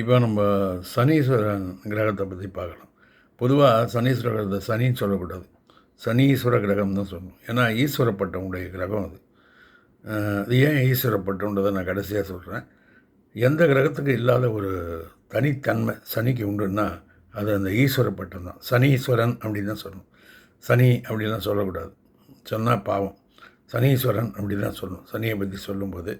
இப்போ நம்ம சனீஸ்வரன் கிரகத்தை பற்றி பார்க்கலாம். பொதுவாக சனீஸ்வர கிரகத்தை சனின்னு சொல்லக்கூடாது. சனீஸ்வர கிரகம் தான் சொல்லணும். ஏன்னா ஈஸ்வரப்பட்டவனுடைய கிரகம் அது. அது ஏன் ஈஸ்வரப்பட்டன்றதை நான் கடைசியாக சொல்கிறேன். எந்த கிரகத்துக்கு இல்லாத ஒரு தனித்தன்மை சனிக்கு உண்டுன்னா அது அந்த ஈஸ்வரப்பட்டம் தான். சனீஸ்வரன் அப்படின்னு தான் சொல்லணும். சனி அப்படின்லாம் சொல்லக்கூடாது. சொன்னால் பாவம். சனீஸ்வரன் அப்படி தான் சொல்லணும். சனியை பற்றி சொல்லும்போது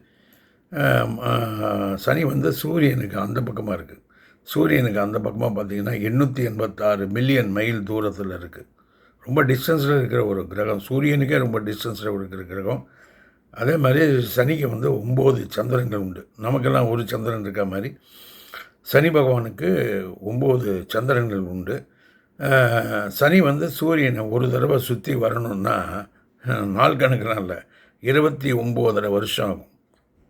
சனி வந்து சூரியனுக்கு அந்த பக்கமாக இருக்குது. சூரியனுக்கு அந்த பக்கமாக பார்த்திங்கன்னா 886 மில்லியன் மைல் தூரத்தில் இருக்குது. ரொம்ப டிஸ்டன்ஸில் இருக்கிற ஒரு கிரகம். சூரியனுக்கே ரொம்ப டிஸ்டன்ஸில் இருக்கிற கிரகம். அதே மாதிரி சனிக்கு வந்து 9 சந்திரன்கள் உண்டு. நமக்கெல்லாம் ஒரு சந்திரன் இருக்க மாதிரி சனி பகவானுக்கு 9 சந்திரன்கள் உண்டு. சனி வந்து சூரியனை ஒரு தடவை சுற்றி வரணுன்னா நாள் கணக்குலாம் இல்லை, 29.5 வருஷம் ஆகும்.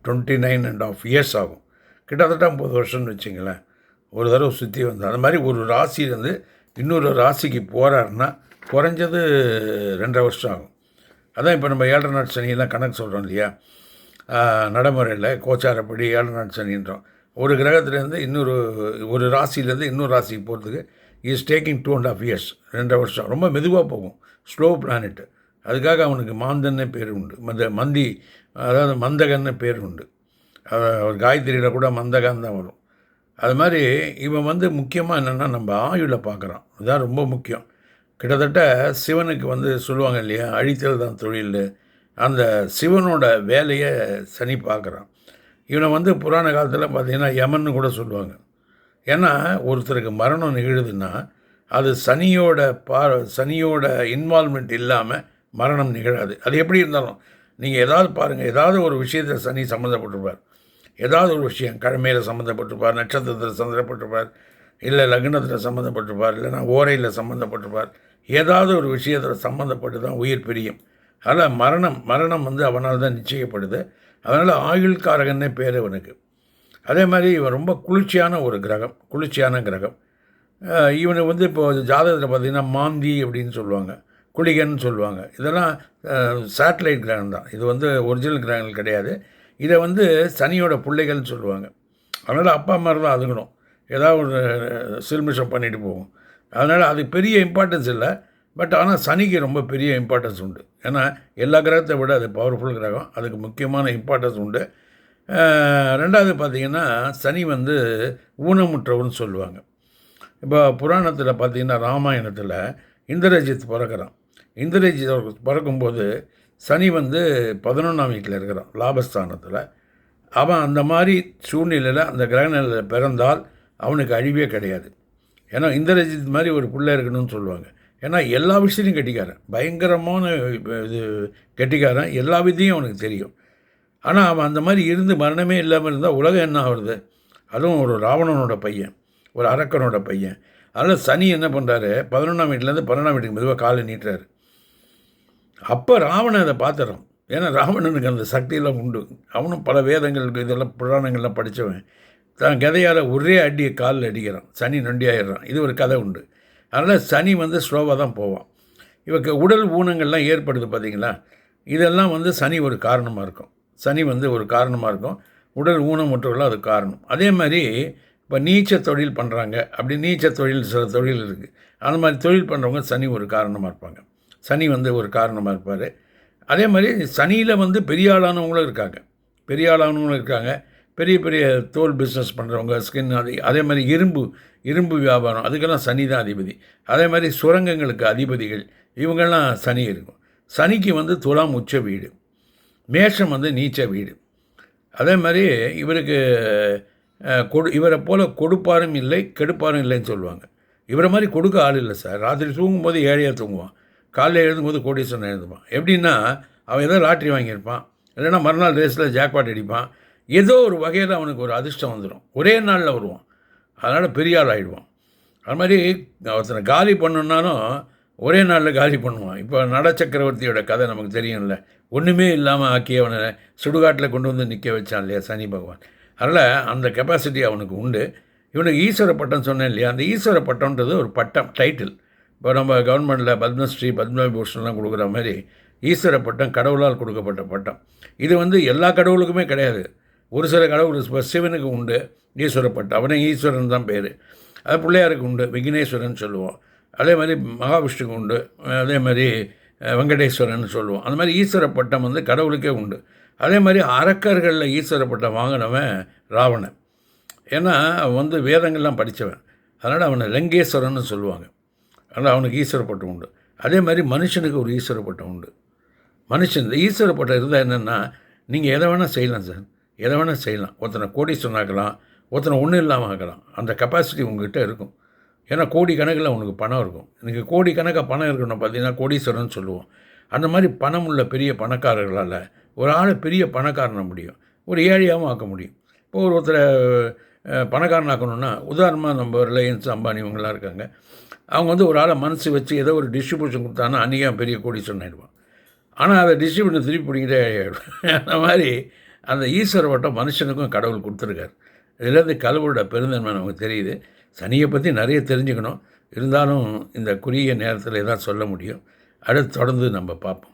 29.5 இயர்ஸ் ஆகும். கிட்டத்தட்ட 50 வருஷம்னு வச்சிங்களேன் ஒரு தடவை சுற்றி வந்து. அது மாதிரி ஒரு ராசியிலேருந்து இன்னொரு ராசிக்கு போகிறாருன்னா குறைஞ்சது 2.5 வருஷம் ஆகும். அதான் இப்போ நம்ம 7 நாட் சனியெல்லாம் கணக்கு சொல்கிறோம் இல்லையா, நடைமுறையில் கோச்சாரப்படி 7 நாட் சனின்றோம். ஒரு கிரகத்துலேருந்து ஒரு ராசியிலேருந்து இன்னொரு ராசிக்கு போகிறதுக்கு இஸ் டேக்கிங் 2.5 இயர்ஸ், 2.5 வருஷம். ரொம்ப மெதுவாக போகும், ஸ்லோ பிளானெட்டு. அதுக்காக அவனுக்கு மாந்தன்னு பேர் உண்டு. மந்தி, அதாவது மந்தகன்னு பேர் உண்டு. ஒரு காயத்ரியில் கூட மந்தகன் தான் வரும். அது மாதிரி இவன் வந்து முக்கியமாக என்னென்னா நம்ம ஆயுளை பார்க்குறான். அதுதான் ரொம்ப முக்கியம். கிட்டத்தட்ட சிவனுக்கு வந்து சொல்லுவாங்க இல்லையா, அழித்தல் தான் தொழில். அந்த சிவனோட வேலையை சனி பார்க்குறான். இவனை வந்து புராண காலத்தில் பார்த்திங்கன்னா யமன்னு கூட சொல்லுவாங்க. ஏன்னா ஒருத்தருக்கு மரணம் நிகழுதுன்னா அது சனியோட இன்வால்மெண்ட் இல்லாமல் மரணம் நிகழாது. அது எப்படி இருந்தாலும் நீங்கள் ஏதாவது பாருங்கள், ஏதாவது ஒரு விஷயத்தில் சனி சம்மந்தப்பட்டிருப்பார். ஏதாவது ஒரு விஷயம் கிழமையில் சம்மந்தப்பட்டிருப்பார், நட்சத்திரத்தில் சம்மந்தப்பட்டிருப்பார், இல்லை லக்னத்தில் சம்மந்தப்பட்டிருப்பார், இல்லைனா ஓரையில் சம்மந்தப்பட்டிருப்பார். ஏதாவது ஒரு விஷயத்தில் சம்மந்தப்பட்டு தான் உயிர் பிரியும். அதில் மரணம் வந்து அவனால் தான் நிச்சயிக்கப்படுது. அதனால் ஆயுள்காரகன்னே பேர் அவனுக்கு. அதே மாதிரி இவன் ரொம்ப குளிர்ச்சியான கிரகம். இவனை வந்து இப்போது ஜாதகத்தில் பார்த்திங்கன்னா மாந்தி அப்படின்னு சொல்லுவாங்க, குளிகன்னு சொல்லுவாங்க. இதெல்லாம் சேட்டலைட் கிரகம் தான். இது வந்து ஒரிஜினல் கிரகங்கள் கிடையாது. இதை வந்து சனியோட பிள்ளைகள்னு சொல்லுவாங்க. அதனால் அப்பா அம்மா தான் அதுக்கணும், ஏதாவது ஒரு சில்மிஷம் பண்ணிட்டு போகும். அதனால் அதுக்கு பெரிய இம்பார்ட்டன்ஸ் இல்லை. பட் ஆனால் சனிக்கு ரொம்ப பெரிய இம்பார்ட்டன்ஸ் உண்டு. ஏன்னா எல்லா கிரகத்தை விட அது பவர்ஃபுல் கிரகம், அதுக்கு முக்கியமான இம்பார்ட்டன்ஸ் உண்டு. ரெண்டாவது பார்த்திங்கன்னா சனி வந்து ஊனமுற்றவன்னு சொல்லுவாங்க. இப்போ புராணத்தில் பார்த்திங்கன்னா ராமாயணத்தில் இந்திரஜித் பிறக்கிறான். இந்திரஜித் பிறக்கும்போது சனி வந்து 11ஆம் வீட்டில் இருக்கிறான், லாபஸ்தானத்தில். அவன் அந்த மாதிரி சூழ்நிலையில் அந்த கிரகநிலையில் பிறந்தால் அவனுக்கு அழிவே கிடையாது. ஏன்னா இந்திரஜித் மாதிரி ஒரு பிள்ளை இருக்கணும்னு சொல்லுவாங்க. ஏன்னா எல்லா விஷயத்தையும் கெட்டிக்காரன், பயங்கரமான இது கெட்டிக்காரன், எல்லா வித்தையும் அவனுக்கு தெரியும். ஆனால் அவன் அந்த மாதிரி இருந்து மரணமே இல்லாமல் இருந்தால் உலகம் என்ன ஆகுறது? அதுவும் ஒரு ராவணனோட பையன், ஒரு அரக்கனோட பையன். அதனால் சனி என்ன பண்ணுறாரு, 11ஆம் வீட்டிலேருந்து 12ஆம் வீட்டுக்கு மெதுவாக காலை நீட்டுறாரு. அப்போ ராவணன் அதை பார்த்துறான். ஏன்னா ராவணனுக்கு அந்த சக்தியெல்லாம் உண்டு. அவனும் பல வேதங்களுக்கு இதெல்லாம் புராணங்கள்லாம் படித்தவன். தான் கதையால் ஒரே அடியை காலில் அடிக்கிறான், சனி நொண்டி ஆயிடுறான். இது ஒரு கதை உண்டு. அதனால் சனி வந்து ஸ்லோவாக தான் போவான். இவருக்கு உடல் ஊனங்கள்லாம் ஏற்படுது பார்த்திங்களா, இதெல்லாம் வந்து சனி ஒரு காரணமாக இருக்கும். உடல் ஊனமுற்றவர்களாக அது காரணம். அதே மாதிரி இப்போ நீச்ச தொழில் பண்ணுறாங்க, அப்படி நீச்ச தொழில் சில தொழில் இருக்குது. அந்த மாதிரி தொழில் பண்ணுறவங்க சனி ஒரு காரணமாக இருப்பாங்க. சனி வந்து ஒரு காரணமாக இருப்பார். அதே மாதிரி சனியில் வந்து பெரிய ஆளானவங்களும் இருக்காங்க. பெரிய பெரிய தோல் பிஸ்னஸ் பண்ணுறவங்க, ஸ்கின், அதே மாதிரி இரும்பு வியாபாரம், அதுக்கெல்லாம் சனி தான் அதிபதி. அதே மாதிரி சுரங்கங்களுக்கு அதிபதிகள் இவங்கெல்லாம் சனி இருக்கும். சனிக்கு வந்து துலாம் உச்ச வீடு, மேஷம் வந்து நீச்ச வீடு. அதே மாதிரி இவருக்கு இவரை போல் கொடுப்பாரும் இல்லை கெடுப்பாரும் இல்லைன்னு சொல்லுவாங்க. இவரை மாதிரி கொடுக்க ஆள் இல்லை சார். ராத்திரி தூங்கும்போது ஏழையாக தூங்குவான், காலையில் எழுதும்போது கோடீஸ்வரன் எழுதுவான். எப்படின்னா அவன் ஏதோ லாட்ரி வாங்கியிருப்பான், இல்லைன்னா மறுநாள் ரேஸில் ஜாக்பாட் அடிப்பான். ஏதோ ஒரு வகையில் அவனுக்கு ஒரு அதிர்ஷ்டம் வந்துடும், ஒரே நாளில் வருவான். அதனால் பெரிய ஆள் ஆகிடுவான். அது மாதிரி ஒருத்தனை காலி பண்ணணுன்னாலும் ஒரே நாளில் காலி பண்ணுவான். இப்போ நடச்சக்கரவர்த்தியோட கதை நமக்கு தெரியும்ல, ஒன்றுமே இல்லாமல் ஆக்கி அவனை சுடுகாட்டில் கொண்டு வந்து நிற்க வச்சான் இல்லையா சனி பகவான். அதனால் அந்த கெப்பாசிட்டி அவனுக்கு உண்டு. இவனுக்கு ஈஸ்வர பட்டம் சொன்னேன் இல்லையா, அந்த ஈஸ்வர பட்டம்ன்றது ஒரு பட்டம், டைட்டில். இப்போ நம்ம கவர்மெண்ட்டில் பத்மஸ்ரீ பத்மவிபூஷன்லாம் கொடுக்குற மாதிரி ஈஸ்வர பட்டம் கடவுளால் கொடுக்கப்பட்ட பட்டம். இது வந்து எல்லா கடவுளுக்குமே கிடையாது. ஒரு சில கடவுள் இப்போ சிவனுக்கு உண்டு ஈஸ்வரப்பட்டு, அவனே ஈஸ்வரன் தான் பேர். அது பிள்ளையாருக்கு உண்டு விக்னேஸ்வரன் சொல்லுவோம். அதே மாதிரி மகாவிஷ்ணுக்கு உண்டு, அதே மாதிரி வெங்கடேஸ்வரன் சொல்லுவோம். அந்த மாதிரி ஈஸ்வர பட்டம் வந்து கடவுளுக்கே உண்டு. அதே மாதிரி அரக்கர்களில் ஈஸ்வர பட்டம் வாங்கினவன் ராவணன். ஏன்னா அவன் வந்து வேதங்கள்லாம் படித்தவன், அதனால் அவனை லங்கேஸ்வரன்னு சொல்லுவாங்க. அதனால் அவனுக்கு ஈஸ்வர பட்டம் உண்டு. அதே மாதிரி மனுஷனுக்கு ஒரு ஈஸ்வர பட்டம் உண்டு. மனுஷன் இந்த ஈஸ்வர பட்டம் இருந்தால் என்னென்னா, நீங்கள் எதை வேணால் செய்யலாம் சார், எதை வேணால் செய்யலாம். ஒருத்தனை கோடீஸ்வரன் ஆக்கலாம், ஒருத்தனை ஒன்றும் இல்லாமல் ஆக்கலாம். அந்த கெப்பாசிட்டி உங்கள்கிட்ட இருக்கும். ஏன்னா கோடி கணக்கில் உனக்கு பணம் இருக்கும். இன்றைக்கி கோடி கணக்காக பணம் இருக்கணும் பார்த்தீங்கன்னா கோடீஸ்வரன் சொல்லுவோம். அந்த மாதிரி பணம் உள்ள பெரிய பணக்காரர்களால் ஒரு ஆளை பெரிய பணக்காரனை முடியும், ஒரு ஏழையாகவும் ஆக்க முடியும். இப்போ ஒருத்தரை பணக்காரன் ஆக்கணுன்னா, உதாரணமாக நம்ம ரிலையன்ஸ் அம்பானி இவங்களாம் இருக்காங்க. அவங்க வந்து ஒரு ஆளை மனசு வச்சு ஏதோ ஒரு டிஸ்ட்ரிபியூஷன் கொடுத்தாங்கன்னா அன்றைக்கி பெரிய கோடீஸ்வரன் ஆகிடுவான். ஆனால் அதை டிஸ்ட்ரிபியூஷன் திருப்பி பிடிக்கிட்டே ஆகிடும். அந்த மாதிரி அந்த ஈஸ்வர வட்டம் மனுஷனுக்கும் கடவுள் கொடுத்துருக்காரு. இதுலேருந்து கடவுளோட பெருந்தன்மை நமக்கு தெரியுது. சனியை பற்றி நிறைய தெரிஞ்சுக்கணும். இருந்தாலும் இந்த குறுகிய நேரத்தில் தான் சொல்ல முடியும். அடுத்து தொடர்ந்து நம்ம பார்ப்போம்.